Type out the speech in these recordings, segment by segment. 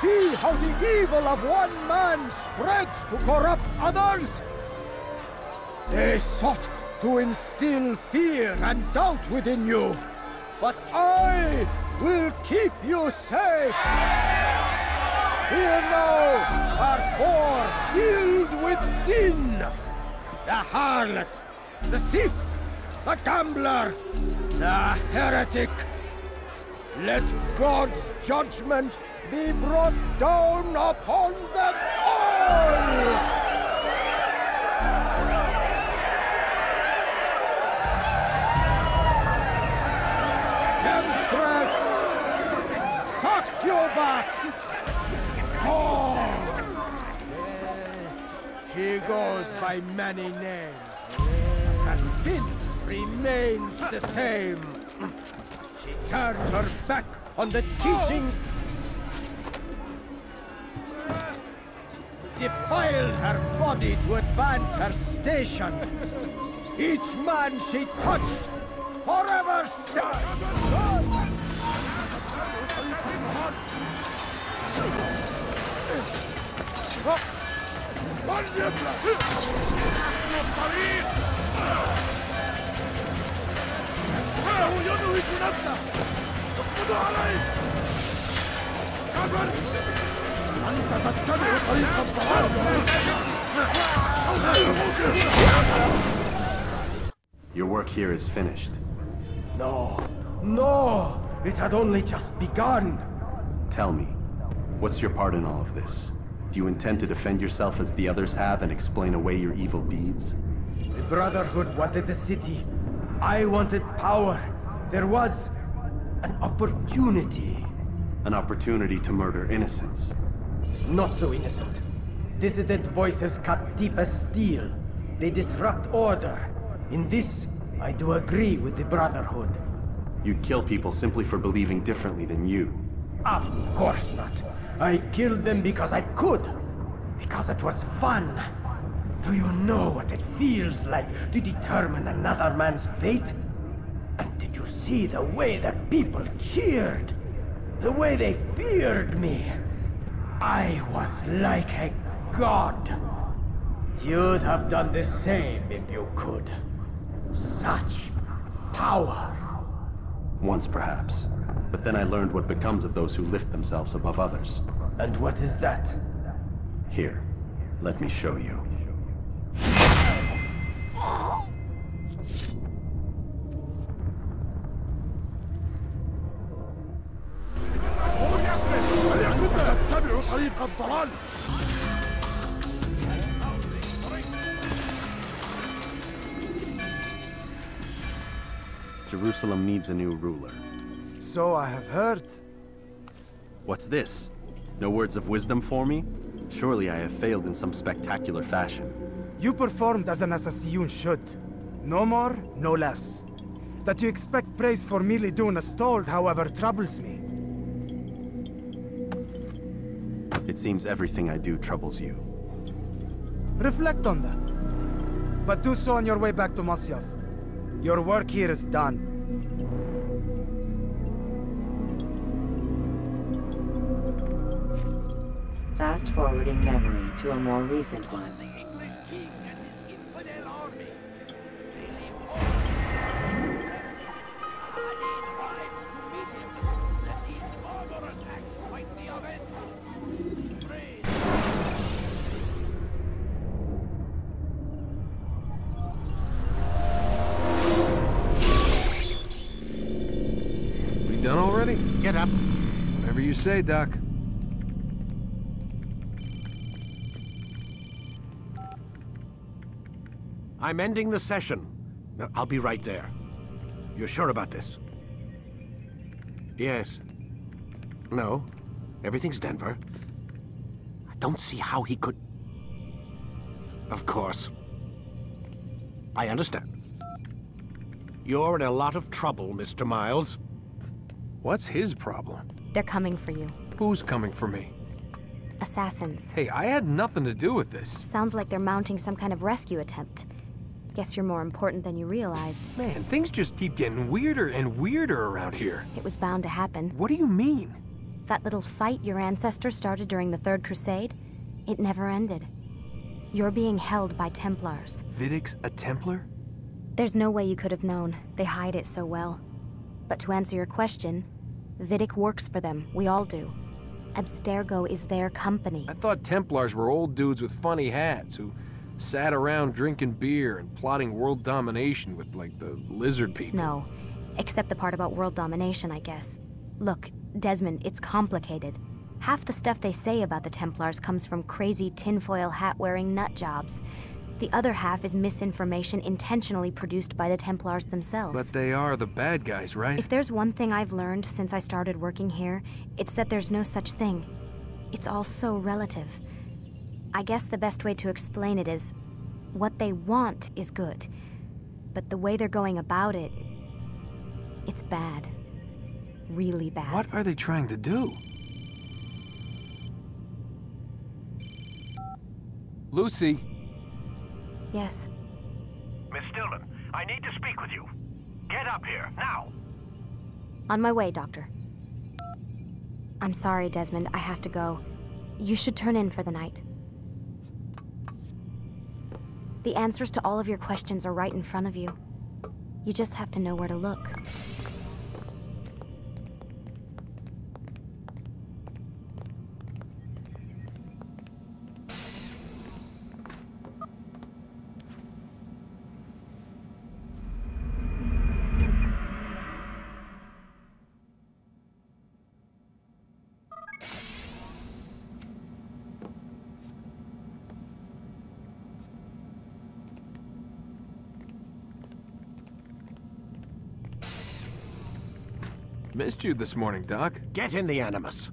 see how the evil of one man spreads to corrupt others? They sought to instill fear and doubt within you, but I will keep you safe. Here now are four filled with sin. The harlot, the thief, the gambler, the heretic. Let God's judgment be brought down upon them all! Temptress! Succubus! She goes by many names, but her sin remains the same. She turned her back on the teachings, defiled her body to advance her station. Each man she touched forever Your work here is finished. No, it had only just begun. Tell me, what's your part in all of this? Do you intend to defend yourself as the others have and explain away your evil deeds? The Brotherhood wanted the city. I wanted power. There was an opportunity. An opportunity to murder innocents. Not so innocent. Dissident voices cut deep as steel. They disrupt order. In this, I do agree with the Brotherhood. You'd kill people simply for believing differently than you. Of course not. I killed them because I could. Because it was fun. Do you know what it feels like to determine another man's fate? And did you see the way the people cheered? The way they feared me? I was like a god. You'd have done the same if you could. Such power. Once perhaps. But then I learned what becomes of those who lift themselves above others. And what is that? Here, let me show you. Jerusalem needs a new ruler. So I have heard. What's this? No words of wisdom for me? Surely I have failed in some spectacular fashion. You performed as an assassin should. No more, no less. That you expect praise for merely doing as told, however, troubles me. It seems everything I do troubles you. Reflect on that. But do so on your way back to Masyaf. Your work here is done. Fast forwarding memory to a more recent one. We done already? Get up. Whatever you say, Doc. I'm ending the session. No, I'll be right there. You're sure about this? Yes. No. Everything's Denver. I don't see how he could... Of course. I understand. You're in a lot of trouble, Mr. Miles. What's his problem? They're coming for you. Who's coming for me? Assassins. Hey, I had nothing to do with this. Sounds like they're mounting some kind of rescue attempt. Guess you're more important than you realized. Man, things just keep getting weirder and weirder around here. It was bound to happen. What do you mean? That little fight your ancestors started during the Third Crusade, it never ended. You're being held by Templars. Vidic's a Templar? There's no way you could have known. They hide it so well. But to answer your question, Vidic works for them. We all do. Abstergo is their company. I thought Templars were old dudes with funny hats who sat around drinking beer and plotting world domination with, like, the lizard people. No, except the part about world domination, I guess. Look, Desmond, it's complicated. Half the stuff they say about the Templars comes from crazy tinfoil hat-wearing nutjobs. The other half is misinformation intentionally produced by the Templars themselves. But they are the bad guys, right? If there's one thing I've learned since I started working here, it's that there's no such thing. It's all so relative. I guess the best way to explain it is, what they want is good. But the way they're going about it, it's bad. Really bad. What are they trying to do? Lucy? Yes. Miss Stillman, I need to speak with you. Get up here, now! On my way, Doctor. I'm sorry, Desmond. I have to go. You should turn in for the night. The answers to all of your questions are right in front of you. You just have to know where to look. Missed you this morning, Doc. Get in the Animus.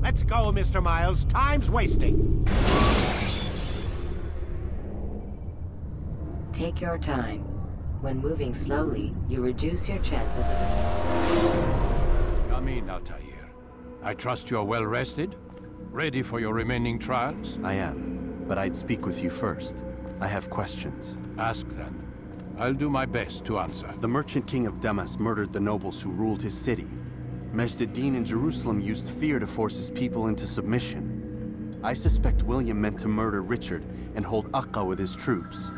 Let's go, Mr. Miles. Time's wasting. Take your time. When moving slowly, you reduce your chances of... Come in, Altair. I trust you are well rested? Ready for your remaining trials? I am, but I'd speak with you first. I have questions. Ask then. I'll do my best to answer. The merchant king of Damas murdered the nobles who ruled his city. Majd-ad-Din in Jerusalem used fear to force his people into submission. I suspect William meant to murder Richard and hold Akka with his troops.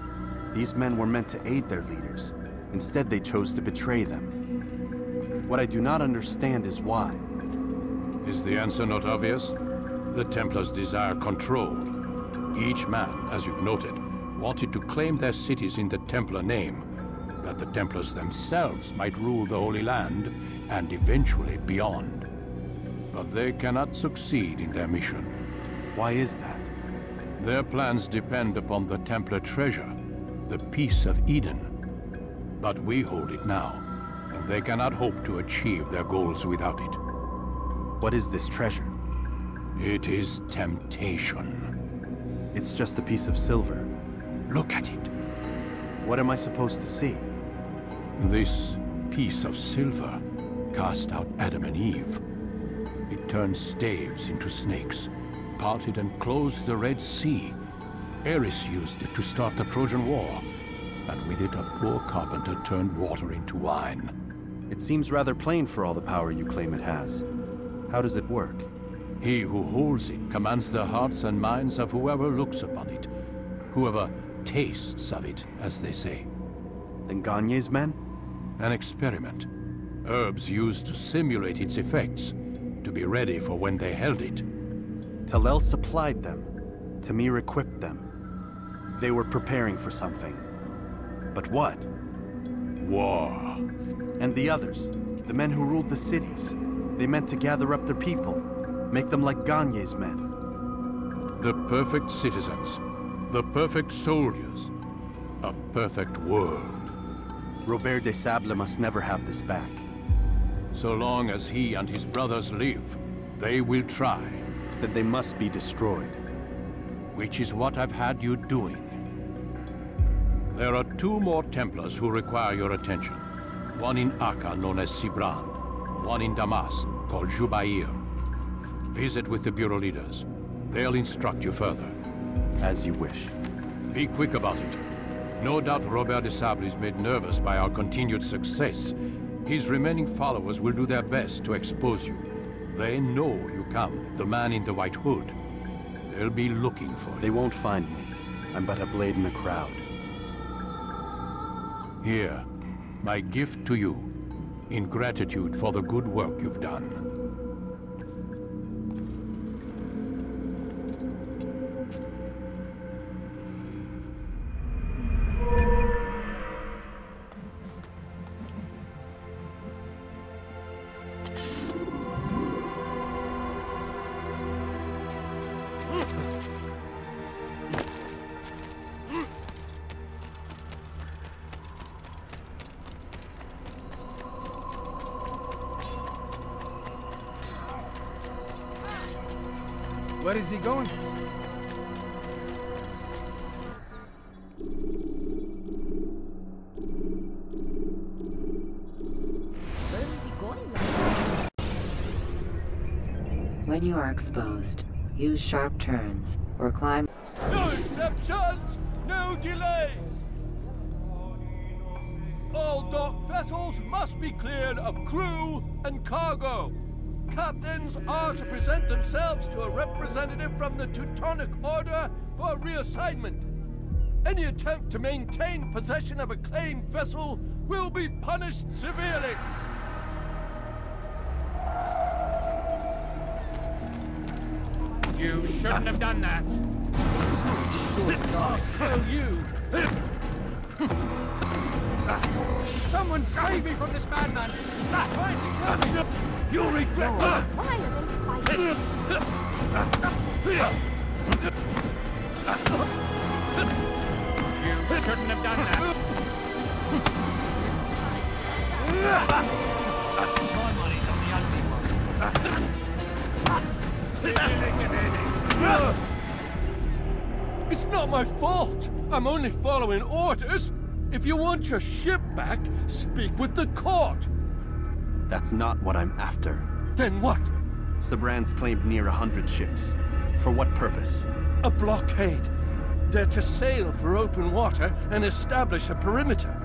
These men were meant to aid their leaders. Instead, they chose to betray them. What I do not understand is why. Is the answer not obvious? The Templars desire control. Each man, as you've noted, wanted to claim their cities in the Templar name, that the Templars themselves might rule the Holy Land and eventually beyond. But they cannot succeed in their mission. Why is that? Their plans depend upon the Templar treasure, the Peace of Eden. But we hold it now. They cannot hope to achieve their goals without it. What is this treasure? It is temptation. It's just a piece of silver. Look at it. What am I supposed to see? This piece of silver cast out Adam and Eve. It turned staves into snakes, parted and closed the Red Sea. Ares used it to start the Trojan War, and with it a poor carpenter turned water into wine. It seems rather plain for all the power you claim it has. How does it work? He who holds it commands the hearts and minds of whoever looks upon it. Whoever tastes of it, as they say. Then Gagne's men? An experiment. Herbs used to simulate its effects, to be ready for when they held it. Talel supplied them. Tamir equipped them. They were preparing for something. But what? War. And the others, the men who ruled the cities, they meant to gather up their people, make them like Gagne's men. The perfect citizens, the perfect soldiers, a perfect world. Robert de Sable must never have this back. So long as he and his brothers live, they will try. Then they must be destroyed. Which is what I've had you doing. There are 2 more Templars who require your attention. One in Akka, known as Sibran. One in Damas, called Jubair. Visit with the Bureau leaders. They'll instruct you further. As you wish. Be quick about it. No doubt Robert de Sable is made nervous by our continued success. His remaining followers will do their best to expose you. They know you come, the man in the white hood. They'll be looking for you. They won't find me. I'm but a blade in the crowd. Here, my gift to you, in gratitude for the good work you've done. Where is he going? When you are exposed, use sharp turns or climb. No exceptions, no delays. All docked vessels must be cleared of crew and cargo. Captains are to present themselves to a representative from the Teutonic Order for reassignment. Any attempt to maintain possession of a claimed vessel will be punished severely. You shouldn't have done that. I'll kill you. Someone save me from this madman! Stop trying to kill me! You'll regret that! Why are they fighting? You shouldn't have done that! My money's on the ugly one. It's not my fault. I'm only following orders. If you want your ship back, speak with the court. That's not what I'm after. Then what? Sabran's claimed near 100 ships. For what purpose? A blockade. They're to sail for open water and establish a perimeter.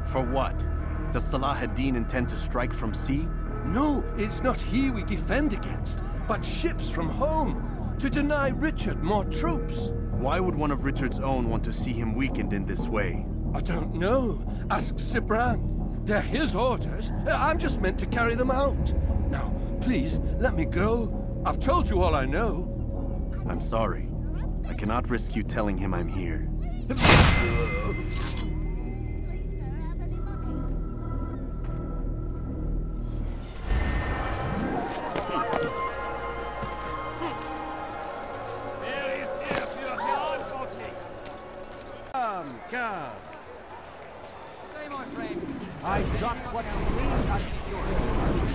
For what? Does Salah ad-Din intend to strike from sea? No, it's not he we defend against, but ships from home, to deny Richard more troops. Why would one of Richard's own want to see him weakened in this way? I don't know. Ask Sybran. They're his orders. I'm just meant to carry them out. Now, please, let me go. I've told you all I know. I'm sorry. I cannot risk you telling him I'm here. Come. Hey, my friend. I've got what you need, I'm sure.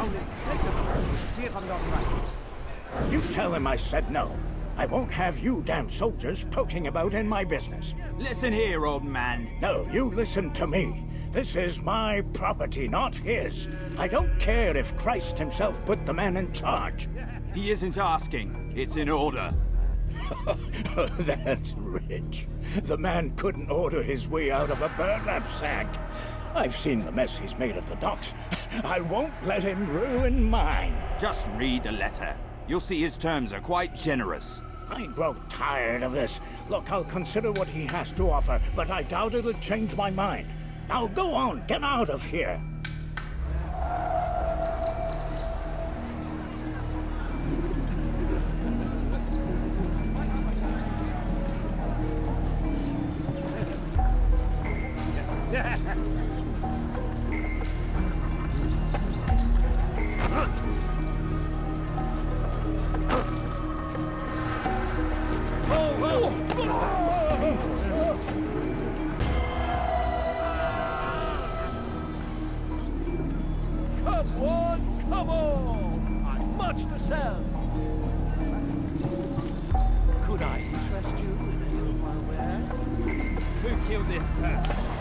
Only take a look. See if I'm not right. You tell him I said no. I won't have you damn soldiers poking about in my business. Listen here, old man. No, you listen to me. This is my property, not his. I don't care if Christ himself put the man in charge. He isn't asking. It's in order. That's rich. The man couldn't order his way out of a burlap sack. I've seen the mess he's made of the docks. I won't let him ruin mine. Just read the letter. You'll see his terms are quite generous. I grow tired of this. Look, I'll consider what he has to offer, but I doubt it'll change my mind. Now go on, get out of here. Come on! I've much to sell. Could I interest you in a little while there? Who killed this person?